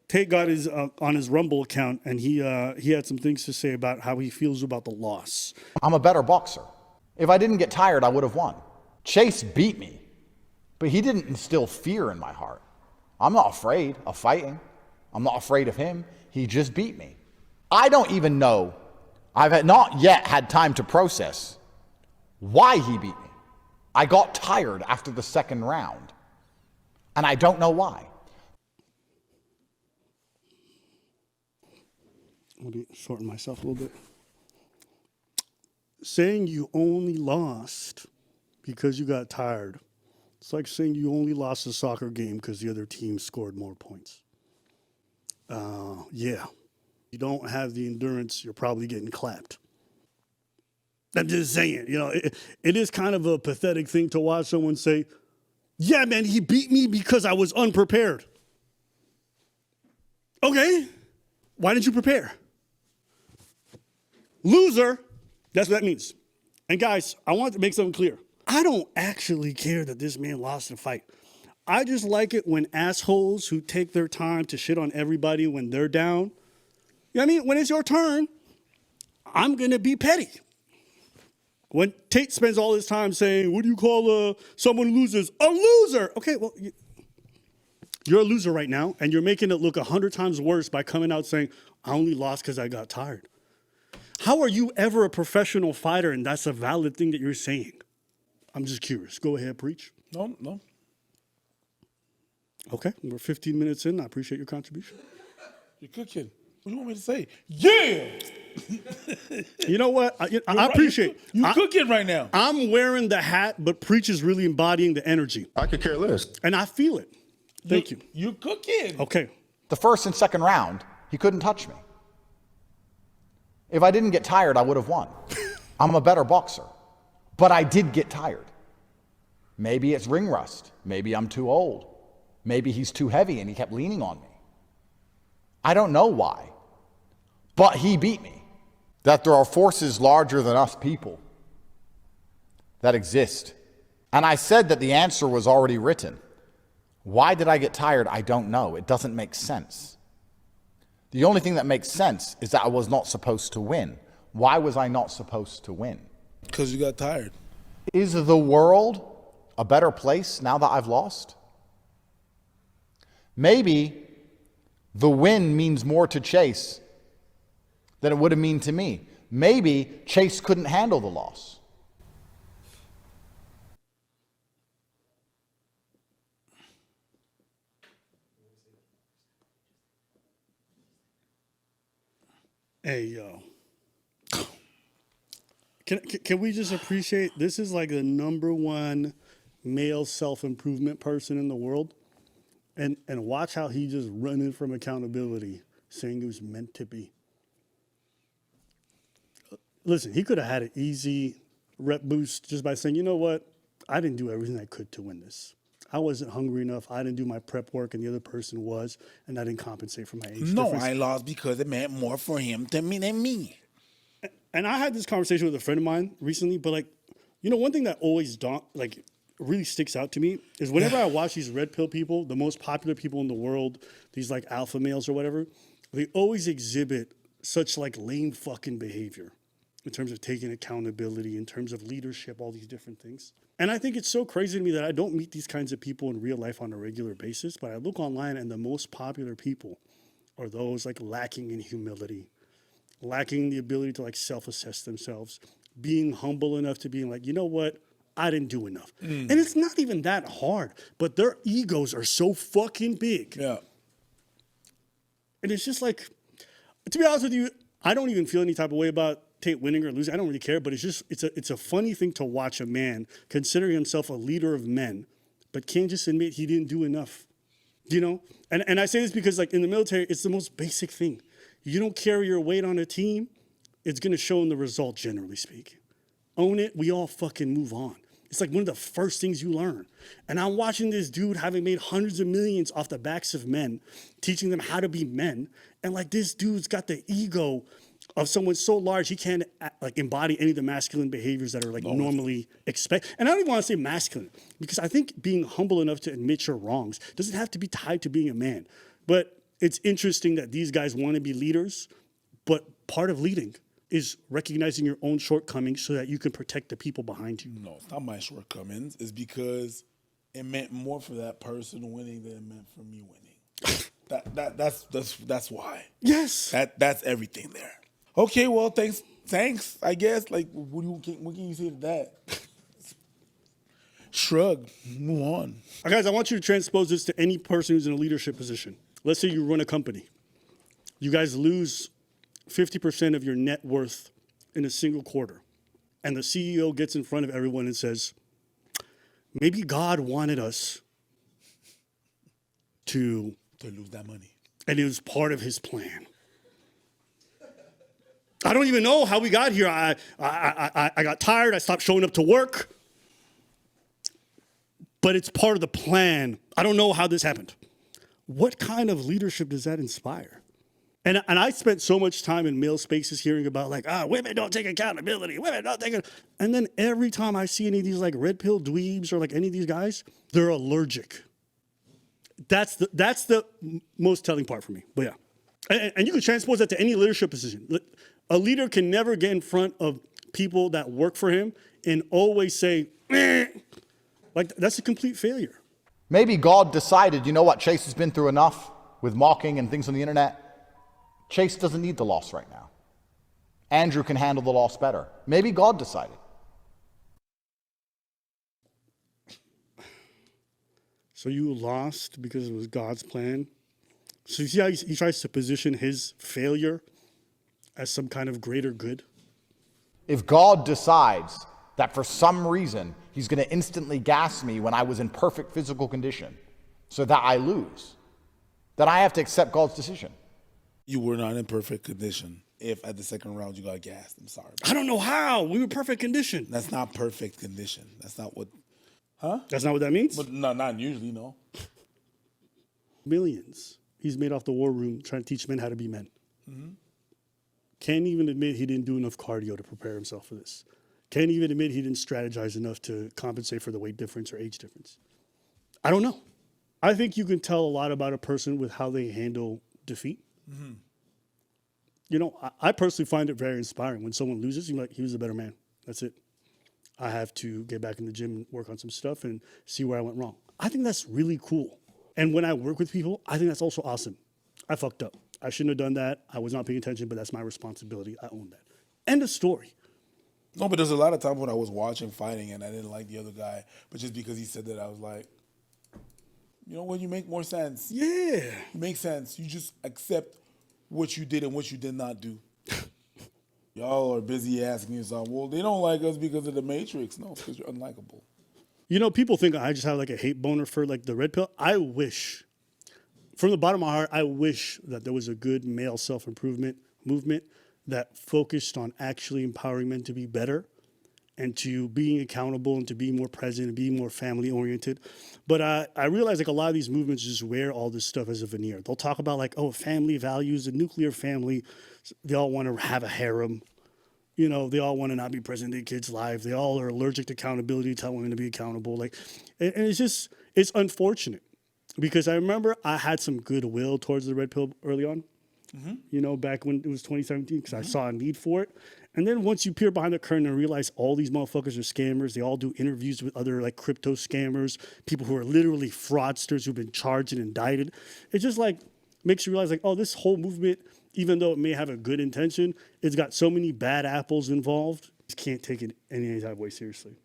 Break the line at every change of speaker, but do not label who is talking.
Tate got his on his Rumble account, and he had some things to say about how he feels about the loss.
I'm a better boxer. If I didn't get tired, I would have won. Chase beat me, but he didn't instill fear in my heart. I'm not afraid of fighting. I'm not afraid of him. He just beat me. I don't even know. I've not yet had time to process why he beat me. I got tired after the second round, and I don't know why.
Let me shorten myself a little bit. Saying you only lost because you got tired. It's like saying you only lost a soccer game because the other team scored more points. Yeah. You don't have the endurance, you're probably getting clapped. I'm just saying, it is kind of a pathetic thing to watch someone say, yeah, man, he beat me because I was unprepared. Okay. Why didn't you prepare? Loser. That's what that means. And guys, I want to make something clear. I don't actually care that this man lost the fight. I just like it when assholes who take their time to shit on everybody when they're down, you know what I mean? When it's your turn, I'm going to be petty. When Tate spends all his time saying, what do you call someone who loses? A loser. Okay, well, you're a loser right now, and you're making it look 100 times worse by coming out saying, I only lost because I got tired. How are you ever a professional fighter and that's a valid thing that you're saying? I'm just curious. Go ahead, preach.
No.
Okay, we're 15 minutes in. I appreciate your contribution.
You're cooking. What do you want me to say? Yeah!
You know what? I appreciate it.
You're cooking right now.
I'm wearing the hat, but preach is really embodying the energy.
I could care less.
And I feel it. Thank you.
You're cooking.
Okay.
The first and second round, he couldn't touch me. If I didn't get tired, I would have won. I'm a better boxer, but I did get tired. Maybe it's ring rust. Maybe I'm too old. Maybe he's too heavy and he kept leaning on me. I don't know why, but he beat me. That there are forces larger than us people that exist. And I said that the answer was already written. Why did I get tired? I don't know. It doesn't make sense. The only thing that makes sense is that I was not supposed to win. Why was I not supposed to win?
Because you got tired.
Is the world a better place now that I've lost? Maybe the win means more to Chase than it would have mean to me. Maybe Chase couldn't handle the loss.
Hey, yo. Can we just appreciate this is like the #1 male self-improvement person in the world? And watch how he just running from accountability, saying it was meant to be. Listen, he could have had an easy rep boost just by saying, you know what? I didn't do everything I could to win this. I wasn't hungry enough. I didn't do my prep work, and the other person was, and I didn't compensate for my age difference.
I lost because it meant more for him than me.
And I had this conversation with a friend of mine recently, but one thing that always really sticks out to me is whenever I watch these red pill people, the most popular people in the world, these like alpha males or whatever, they always exhibit such like lame fucking behavior in terms of taking accountability, in terms of leadership, all these different things. And I think it's so crazy to me that I don't meet these kinds of people in real life on a regular basis, but I look online and the most popular people are those like lacking in humility, lacking the ability to like self-assess themselves, being humble enough to being like, you know what? I didn't do enough. And it's not even that hard, but their egos are so fucking big.
Yeah.
And it's just like, to be honest with you, I don't even feel any type of way about Tate winning or losing. I don't really care, but it's a funny thing to watch a man considering himself a leader of men, but can't just admit he didn't do enough. And I say this because like in the military, it's the most basic thing. You don't carry your weight on a team, it's gonna show in the result, generally speaking. Own it, we all fucking move on. It's like one of the first things you learn. And I'm watching this dude having made hundreds of millions off the backs of men, teaching them how to be men. And like this dude's got the ego of someone so large, he can't like embody any of the masculine behaviors that are like normally expected. And I don't even want to say masculine, because I think being humble enough to admit your wrongs doesn't have to be tied to being a man. But it's interesting that these guys want to be leaders, but part of leading is recognizing your own shortcomings so that you can protect the people behind you.
No, it's not my shortcomings. It's because it meant more for that person winning than it meant for me winning. That's why.
Yes.
That's everything there. Okay, well, thanks. I guess. Like, what can you say to that? Shrug. Move on.
Guys, I want you to transpose this to any person who's in a leadership position. Let's say you run a company. You guys lose 50% of your net worth in a single quarter. And the CEO gets in front of everyone and says, maybe God wanted us to
lose that money.
And it was part of his plan. I don't even know how we got here. I got tired. I stopped showing up to work. But it's part of the plan. I don't know how this happened. What kind of leadership does that inspire? And I spent so much time in male spaces hearing about like, women don't take accountability. Women don't take it. And then every time I see any of these like red pill dweebs or like any of these guys, they're allergic. That's the most telling part for me. But yeah. And you can transpose that to any leadership position. A leader can never get in front of people that work for him and always say, like that's a complete failure.
Maybe God decided, you know what, Chase has been through enough with mocking and things on the internet. Chase doesn't need the loss right now. Andrew can handle the loss better. Maybe God decided.
So you lost because it was God's plan? So you see how he tries to position his failure as some kind of greater good?
If God decides that for some reason he's going to instantly gas me when I was in perfect physical condition so that I lose, then I have to accept God's decision.
You were not in perfect condition if at the second round you got gassed. I'm sorry.
I don't know how. We were perfect condition.
That's not perfect condition. That's not what...
That's not what that means?
But no, not usually, no.
Millions he's made off the war room trying to teach men how to be men. Mm-hmm. Can't even admit he didn't do enough cardio to prepare himself for this. Can't even admit he didn't strategize enough to compensate for the weight difference or age difference. I don't know. I think you can tell a lot about a person with how they handle defeat. Mm-hmm. You know, I personally find it very inspiring. When someone loses, you're like, he was a better man. That's it. I have to get back in the gym and work on some stuff and see where I went wrong. I think that's really cool. And when I work with people, I think that's also awesome. I fucked up. I shouldn't have done that. I was not paying attention, but that's my responsibility. I own that. End of story.
No, but there's a lot of times when I was watching fighting and I didn't like the other guy, but just because he said that, I was like, you know what, you make more sense.
Yeah.
You make sense. You just accept what you did and what you did not do. Y'all are busy asking yourself, well, they don't like us because of the Matrix. No, it's because you're unlikable.
You know, people think I just have like a hate boner for like the red pill. I wish, from the bottom of my heart, I wish that there was a good male self-improvement movement that focused on actually empowering men to be better and to being accountable and to be more present and be more family oriented. But I realize like a lot of these movements just wear all this stuff as a veneer. They'll talk about like, oh, family values, the nuclear family. They all want to have a harem. You know, they all want to not be present in their kids' lives. They all are allergic to accountability, tell women to be accountable. Like, and it's just, it's unfortunate because I remember I had some goodwill towards the red pill early on. Mm-hmm. You know, back when it was 2017, because I saw a need for it. And then once you peer behind the curtain and realize all these motherfuckers are scammers, they all do interviews with other like crypto scammers, people who are literally fraudsters who've been charged and indicted. It just like makes you realize like, oh, this whole movement, even though it may have a good intention, it's got so many bad apples involved. You just can't take it any type of way seriously.